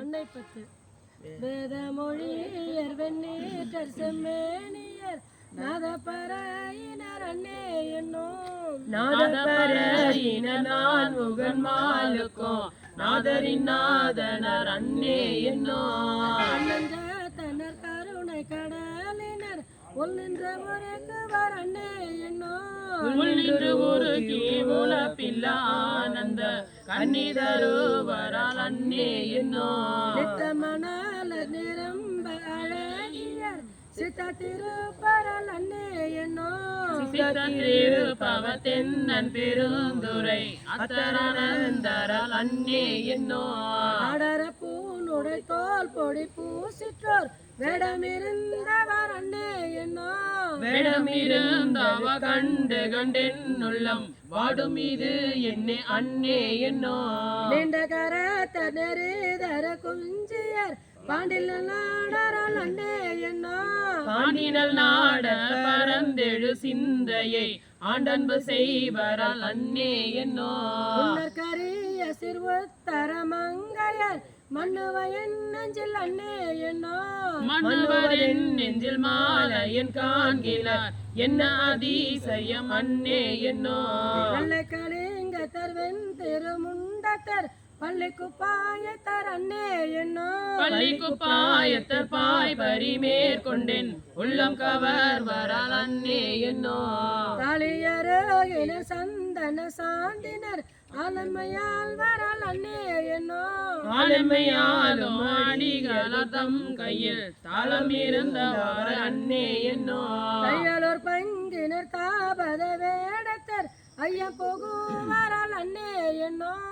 அன்னை பத்து. வேத மொழியர் வெண்ணீட்டர் செம்மேனியர் நாதப்பறையினர் அன்னே என்னும் நாதப்பறையினர் நான் முகன் மாலுக்கும் நாதரின் நாதனர் அன்னே என்னும் தன்னர் கருணை கடலினர் உள் நின்ற முறைக்கு வர் அன்னே என்னும் நின்று உருகி உலப்பில்ல ஆனந்த கன்னிதருவரால் அன்னே என்னும் நித்த மணால நிரம்ப அழகியர் சித்த திருப்பரல் அன்னே என்னும் சித்திருப்பவ தென்னன் பெருந்துரை அத்தரானந்தரால் அன்னே என்னும் அடர பூனுடை தோல் பொடி பூசிற்றோர் வேடமிருந்தவர் அன்னே என்னும் வேடமிருந்தவ கண்டு கண்டென்னுள்ளம் வாடும் இது என்னே அன்னே என்னும் நீண்ட கரத்த நெறிதர குஞ்சியர் பாண்டில் நாடரல் அன்னே என்னும் பாண்டினல் நாட பரந்தெழு சிந்தையை ஆண்டன்பு செய்வரால் அன்னே என்னும் கரிய சிறுவத்தர மங்கையர் மண்ணுவயன் நெஞ்சில் அன்னே என்னும் மன்னவரின் நெஞ்சில் மாலையன் காண்கிறார் என்ன அதிசயம் அன்னே என்னும் வெள்ளை கலிங்க தர்வென் திருமுண்டத்தர் பள்ளிக்கு பாயத்தர் அன்னே என்னும் பள்ளிக்கு பாயத்தர் பாய் பரி மேற்கொண்டேன் உள்ளம் கவர் வரால் அன்னே என்னும் தாளியரோகின சந்தன சாந்தினர் ஆலன்மையால் வரல் அன்னே என்னும் ஆலன்மையாலும் அடிகளதம் கையில் தாளம் இருந்தவர் அன்னே என்னும் கையலோர் பங்கினர் தாபத வேடத்தர் ஐயம் புகுவரல் அன்னே என்னும்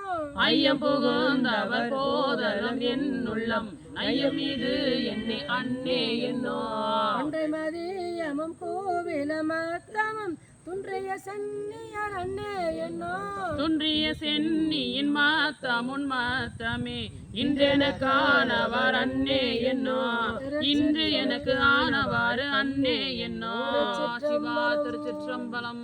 ஐயம் புகுந்தவர் போதலம் என் உள்ளம் ஐயம் இது என்னை அன்னே என்னும் அன்றை மதியமும் கோவில மத்தமும் துன்றைய சென்னியர் அன்னே என்னும் துன்றிய சென்னியின் மாத்தமுன் மாத்தமே இன்றெனக்கானவர் அன்னே என்னும் இன்று எனக்கு ஆனவாறு அன்னே என்னும் சிவா திருச்சிற்றம்பலம்.